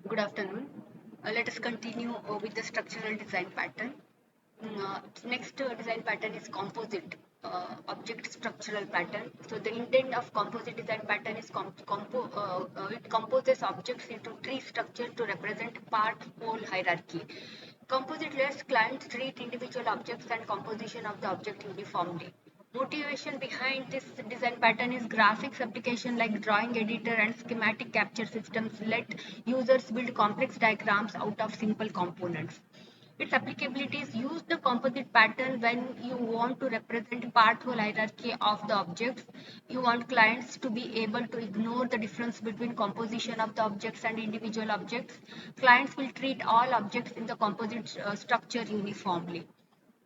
Good afternoon. Let us continue with the structural design pattern. Next design pattern is composite object structural pattern. So the intent of composite design pattern is it composes objects into tree structure to represent part whole hierarchy. Composite lets clients treat individual objects and composition of the object uniformly. Motivation behind this design pattern is graphics application like drawing editor and schematic capture systems let users build complex diagrams out of simple components. Its applicabilities use the composite pattern when you want to represent part-whole hierarchy of the objects. You want clients to be able to ignore the difference between composition of the objects and individual objects. Clients will treat all objects in the composite structure uniformly.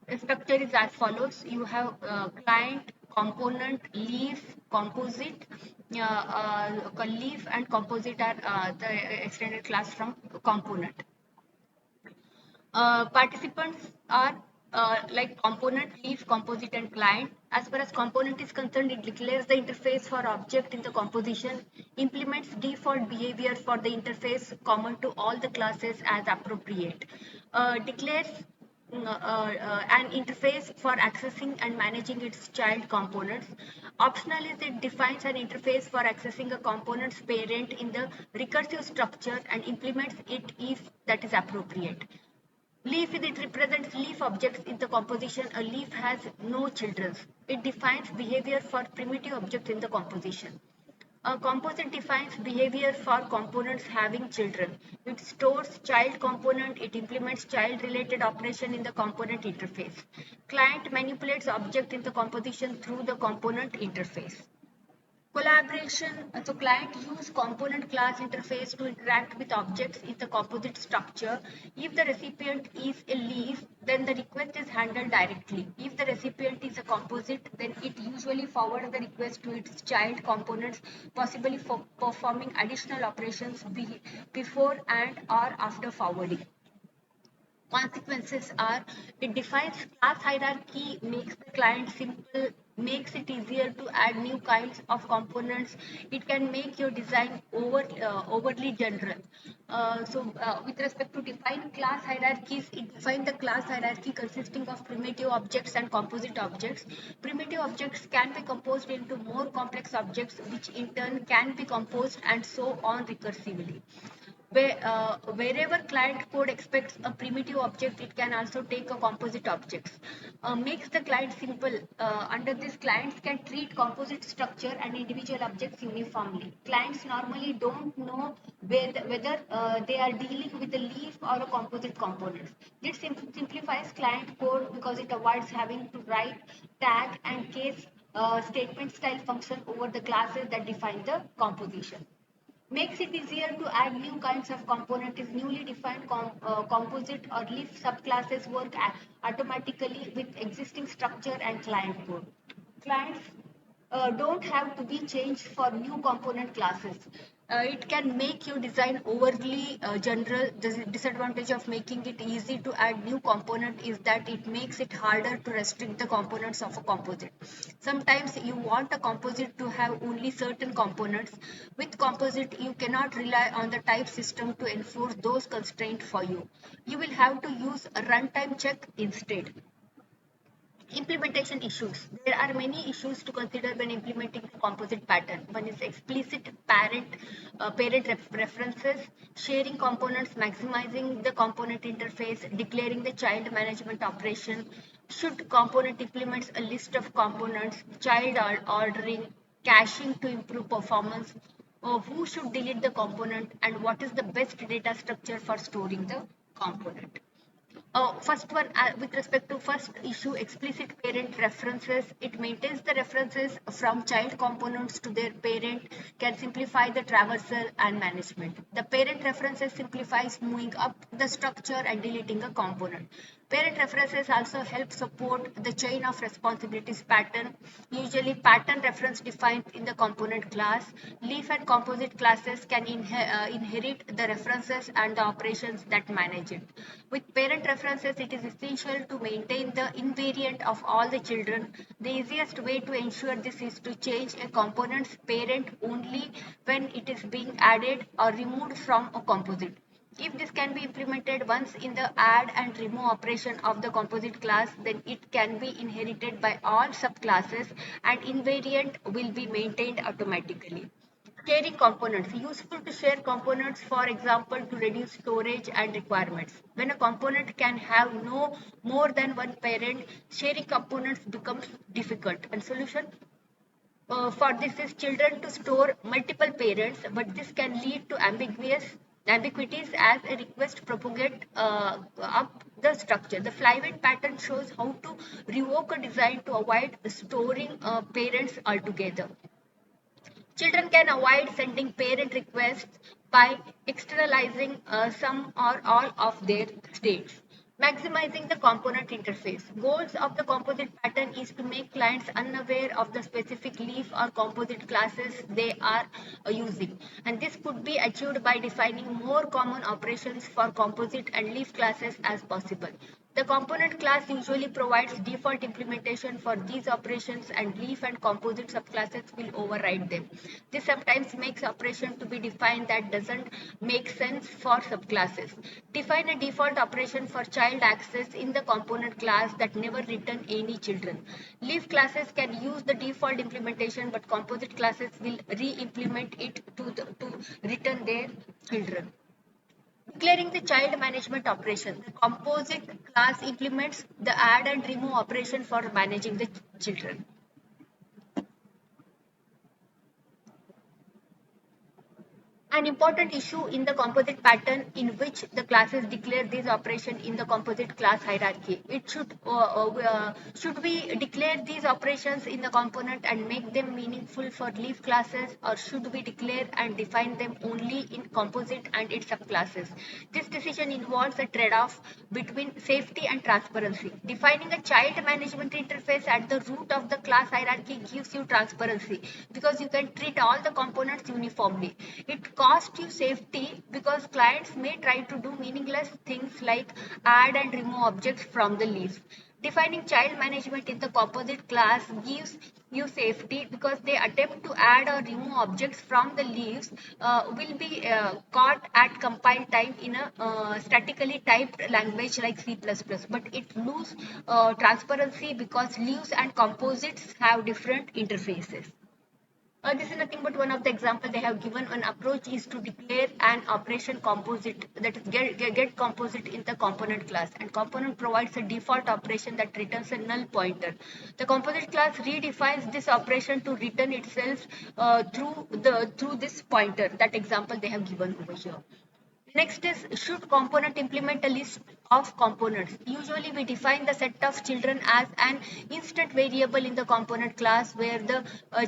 The structure is as follows. You have client, component, leaf, composite. Leaf and composite are the extended class from component. Participants are like component, leaf, composite, and client. As far as component is concerned, it declares the interface for object in the composition, implements default behavior for the interface common to all the classes as appropriate, declares an interface for accessing and managing its child components. Optional is it defines an interface for accessing a component's parent in the recursive structure and implements it if that is appropriate. Leaf is it represents leaf objects in the composition. A leaf has no children. It defines behavior for primitive objects in the composition. A composite defines behavior for components having children. It stores child component. It implements child related operation in the component interface. Client manipulates object in the composition through the component interface. Collaboration. So client use component class interface to interact with objects in the composite structure. If the recipient is a leaf, then the request is handled directly. If the recipient is a composite, then it usually forwards the request to its child components, possibly for performing additional operations before and or after forwarding. Consequences are it defines class hierarchy, makes the client simple, makes it easier to add new kinds of components. It can make your design overly general. With respect to define class hierarchies, it defines the class hierarchy consisting of primitive objects and composite objects. Primitive objects can be composed into more complex objects, which in turn can be composed and so on recursively. Wherever client code expects a primitive object, it can also take a composite objects. Makes the client simple. Under this, clients can treat composite structure and individual objects uniformly. Clients normally don't know whether they are dealing with a leaf or a composite component. This simplifies client code because it avoids having to write tag and case statement style function over the classes that define the composition. Makes it easier to add new kinds of component is newly defined composite or leaf subclasses work automatically with existing structure and client code. Clients don't have to be changed for new component classes. It can make your design overly general. The disadvantage of making it easy to add new component is that it makes it harder to restrict the components of a composite. Sometimes you want a composite to have only certain components. With composite, you cannot rely on the type system to enforce those constraints for you. You will have to use a runtime check instead. Implementation issues. There are many issues to consider when implementing the composite pattern. One is explicit references, sharing components, maximizing the component interface, declaring the child management operation. Should component implements a list of components, child ordering, caching to improve performance, or who should delete the component, and what is the best data structure for storing the component. First one, with respect to first issue, explicit parent references, it maintains the references from child components to their parent, can simplify the traversal and management. The parent references simplifies moving up the structure and deleting a component. Parent references also help support the chain of responsibilities pattern. Usually pattern reference defined in the component class. Leaf and composite classes can inherit the references and the operations that manage it. With parent references, it is essential to maintain the invariant of all the children. The easiest way to ensure this is to change a component's parent only when it is being added or removed from a composite. If this can be implemented once in the add and remove operation of the composite class, then it can be inherited by all subclasses and invariant will be maintained automatically. Sharing components. Useful to share components, for example, to reduce storage and requirements. When a component can have no more than one parent, sharing components becomes difficult. And solution for this is children to store multiple parents, but this can lead to ambiguities as a request propagate up the structure. The flyweight pattern shows how to revoke a design to avoid storing parents altogether. Children can avoid sending parent requests by externalizing some or all of their states. Maximizing the component interface. Goals of the composite pattern is to make clients unaware of the specific leaf or composite classes they are using. And this could be achieved by defining more common operations for composite and leaf classes as possible. The component class usually provides default implementation for these operations and leaf and composite subclasses will override them. This sometimes makes operation to be defined that doesn't make sense for subclasses. Define a default operation for child access in the component class that never return any children. Leaf classes can use the default implementation but composite classes will re-implement it to return their children. Declaring the child management operation. The composite class implements the add and remove operation for managing the children. An important issue in the composite pattern in which the classes declare this operation in the composite class hierarchy. It should we declare these operations in the component and make them meaningful for leaf classes, or should we declare and define them only in composite and its subclasses? This decision involves a trade-off between safety and transparency. Defining a child management interface at the root of the class hierarchy gives you transparency because you can treat all the components uniformly. It costs you safety because clients may try to do meaningless things like add and remove objects from the list. Defining child management in the composite class gives you safety because they attempt to add or remove objects from the leaves will be caught at compile time in a statically typed language like C++, but it lose transparency because leaves and composites have different interfaces. This is nothing but one of the example they have given. One approach is to declare an operation composite, that is get composite in the component class, and component provides a default operation that returns a null pointer. The composite class redefines this operation to return itself through this pointer. That example they have given over here. Next is, should component implement a list of components? Usually we define the set of children as an instant variable in the component class where the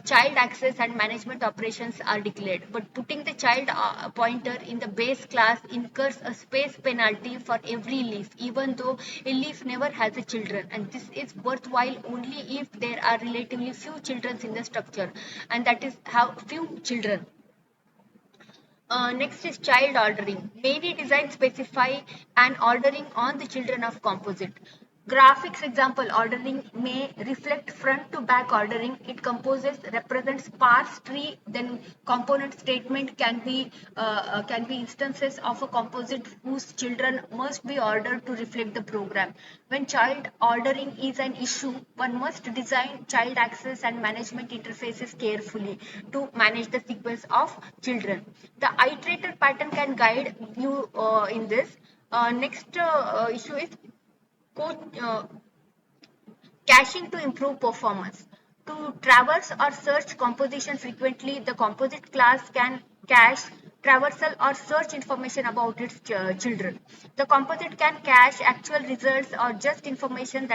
child access and management operations are declared. But putting the child pointer in the base class incurs a space penalty for every leaf, even though a leaf never has a children. And this is worthwhile only if there are relatively few children in the structure, and that is how few children. Next is child ordering. Many designs specify an ordering on the children of composite. Graphics example ordering may reflect front to back ordering. It composes represents sparse tree. Then component statement can be instances of a composite whose children must be ordered to reflect the program. When child ordering is an issue, one must design child access and management interfaces carefully to manage the sequence of children. The iterator pattern can guide you in this. Next issue is co- uh, caching to improve performance. To traverse or search composition frequently, the composite class can cache traversal or search information about its children. The composite can cache actual results or just information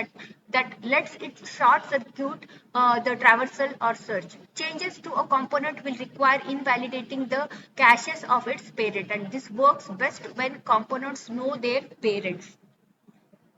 that lets it short circuit the traversal or search. Changes to a component will require invalidating the caches of its parent, and this works best when components know their parents.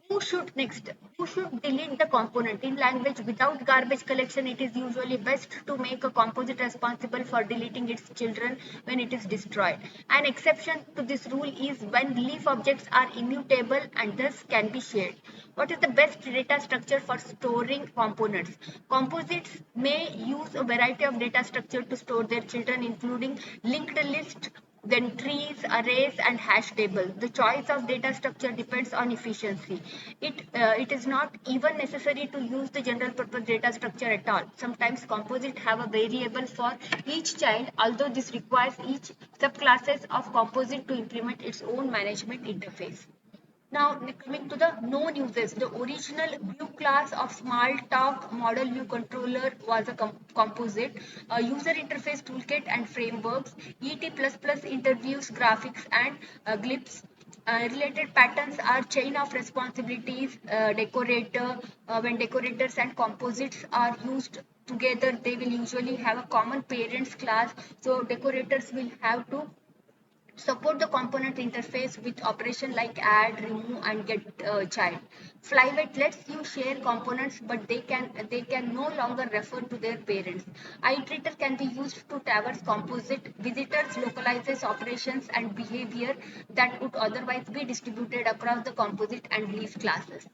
Who should next? Who should delete the component? In language without garbage collection, it is usually best to make a composite responsible for deleting its children when it is destroyed. An exception to this rule is when leaf objects are immutable and thus can be shared. What is the best data structure for storing components? Composites may use a variety of data structure to store their children, including linked list, then trees, arrays, and hash table. The choice of data structure depends on efficiency. It is not even necessary to use the general purpose data structure at all. Sometimes composite have a variable for each child, although this requires each subclasses of composite to implement its own management interface. Now, coming to the known uses, the original Vue class of Smalltalk model view controller was a composite, user interface toolkit and frameworks, ET++ interviews, graphics, and glyphs. Related patterns are chain of responsibilities, decorator. When decorators and composites are used together, they will usually have a common parents class. So decorators will have to support the component interface with operation like add, remove, and get child. Flyweight lets you share components, but they can no longer refer to their parents. Iterator can be used to traverse composite visitors, localizes operations and behavior that would otherwise be distributed across the composite and leaf classes.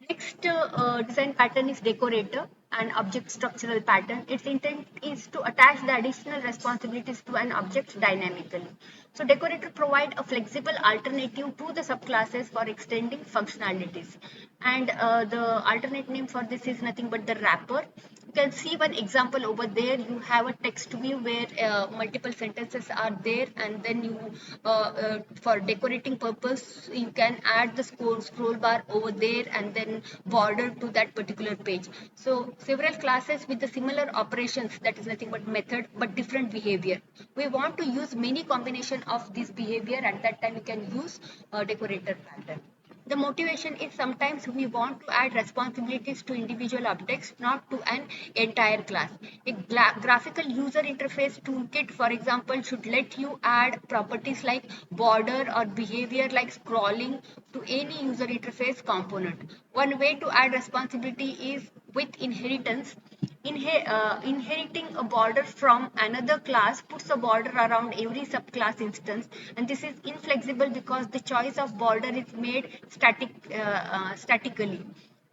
Next design pattern is decorator and object structural pattern. Its intent is to attach the additional responsibilities to an object dynamically. So decorator provide a flexible alternative to the subclasses for extending functionalities. And the alternate name for this is nothing but the wrapper. You can see one example over there. You have a text view where multiple sentences are there, and then you for decorating purpose you can add the scroll bar over there and then border to that particular page. So several classes with the similar operations, that is nothing but method but different behavior. We want to use many combination of this behavior. At that time you can use decorator pattern. The motivation is sometimes we want to add responsibilities to individual objects, not to an entire class. A graphical user interface toolkit, for example, should let you add properties like border or behavior like scrolling to any user interface component. One way to add responsibility is with inheritance. Inheriting a border from another class puts a border around every subclass instance, and this is inflexible because the choice of border is made statically.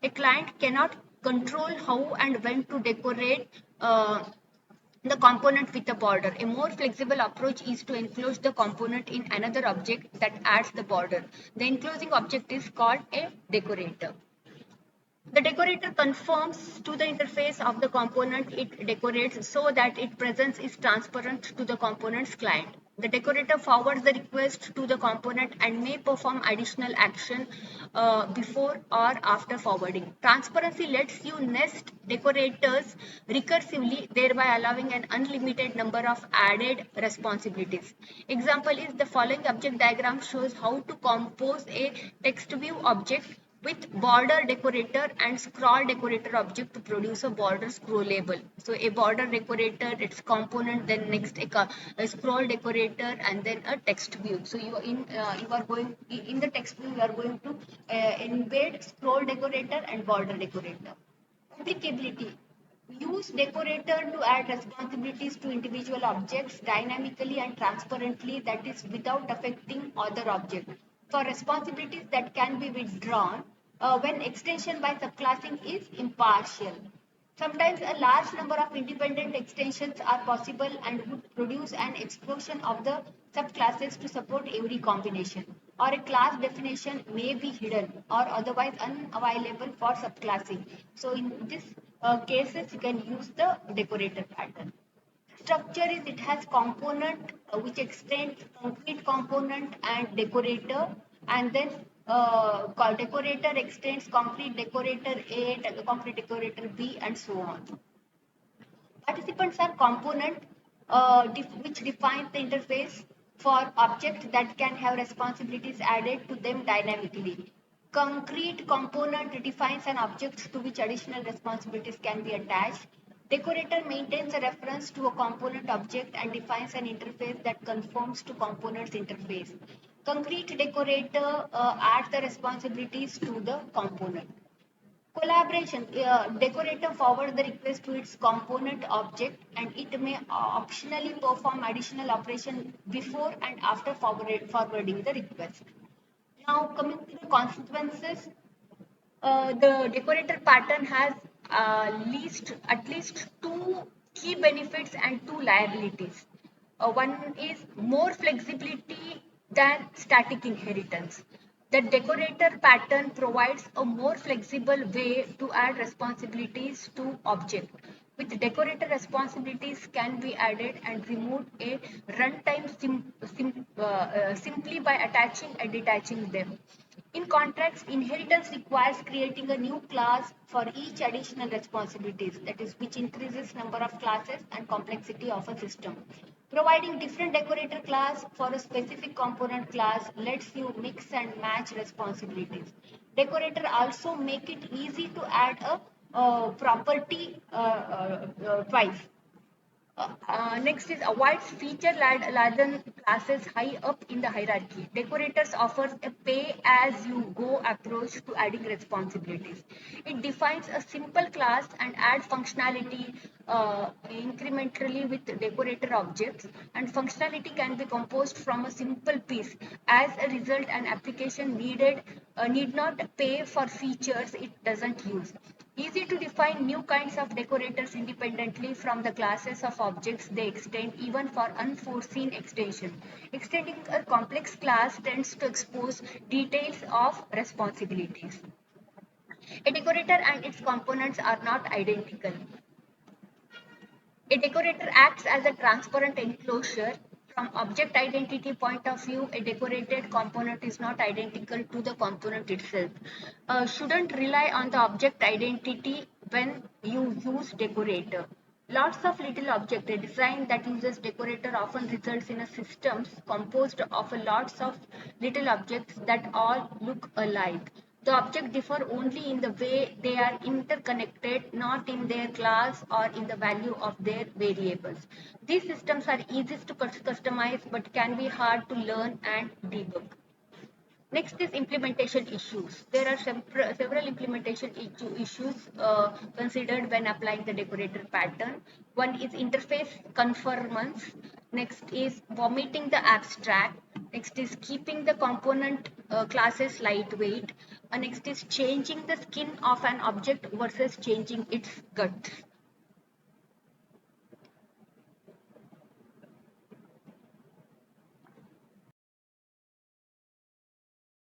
A client cannot control how and when to decorate the component with a border. A more flexible approach is to enclose the component in another object that adds the border. The enclosing object is called a decorator. The decorator conforms to the interface of the component it decorates so that its presence is transparent to the component's client. The decorator forwards the request to the component and may perform additional action before or after forwarding. Transparency lets you nest decorators recursively, thereby allowing an unlimited number of added responsibilities. Example is the following object diagram shows how to compose a text view object with border decorator and scroll decorator object to produce a border scrollable. So a border decorator, its component, then next a scroll decorator, and then a text view. So you are going in the text view, you are going to embed scroll decorator and border decorator. Applicability. Use decorator to add responsibilities to individual objects dynamically and transparently, that is without affecting other objects. For responsibilities that can be withdrawn when extension by subclassing is impartial. Sometimes a large number of independent extensions are possible and would produce an explosion of the subclasses to support every combination. Or a class definition may be hidden or otherwise unavailable for subclassing. So in this cases, you can use the decorator pattern. Structure is it has component which extends concrete component and decorator, and then decorator extends concrete decorator A, concrete decorator B, and so on. Participants are component which defines the interface for objects that can have responsibilities added to them dynamically. Concrete component defines an object to which additional responsibilities can be attached. Decorator maintains a reference to a component object and defines an interface that conforms to component's interface. Concrete decorator adds the responsibilities to the component. Collaboration. Decorator forward the request to its component object, and it may optionally perform additional operation before and after forwarding the request. Now coming to the consequences, the decorator pattern has at least two key benefits and two liabilities. One is more flexibility than static inheritance. The decorator pattern provides a more flexible way to add responsibilities to object. With decorator responsibilities can be added and removed a runtime simply by attaching and detaching them. In contrast, inheritance requires creating a new class for each additional responsibilities, that is, which increases number of classes and complexity of a system. Providing different decorator class for a specific component class lets you mix and match responsibilities. Decorator also make it easy to add a property twice. Next is avoids feature laden classes high up in the hierarchy. Decorators offers a pay-as-you-go approach to adding responsibilities. It defines a simple class and adds functionality incrementally with decorator objects, and functionality can be composed from a simple piece. As a result, an application need not pay for features it doesn't use. Easy to define new kinds of decorators independently from the classes of objects they extend, even for unforeseen extension. Extending a complex class tends to expose details of responsibilities. A decorator and its components are not identical. A decorator acts as a transparent enclosure. From object identity point of view, a decorated component is not identical to the component itself. Shouldn't rely on the object identity when you use decorator. Lots of little objects. A design that uses decorator often results in a systems composed of a lots of little objects that all look alike. The objects differ only in the way they are interconnected, not in their class or in the value of their variables. These systems are easiest to customize but can be hard to learn and debug. Next is implementation issues. There are several implementation issues considered when applying the decorator pattern. One is interface conformance. Next is vomiting the abstract. Next is keeping the component classes lightweight. Next is changing the skin of an object versus changing its guts.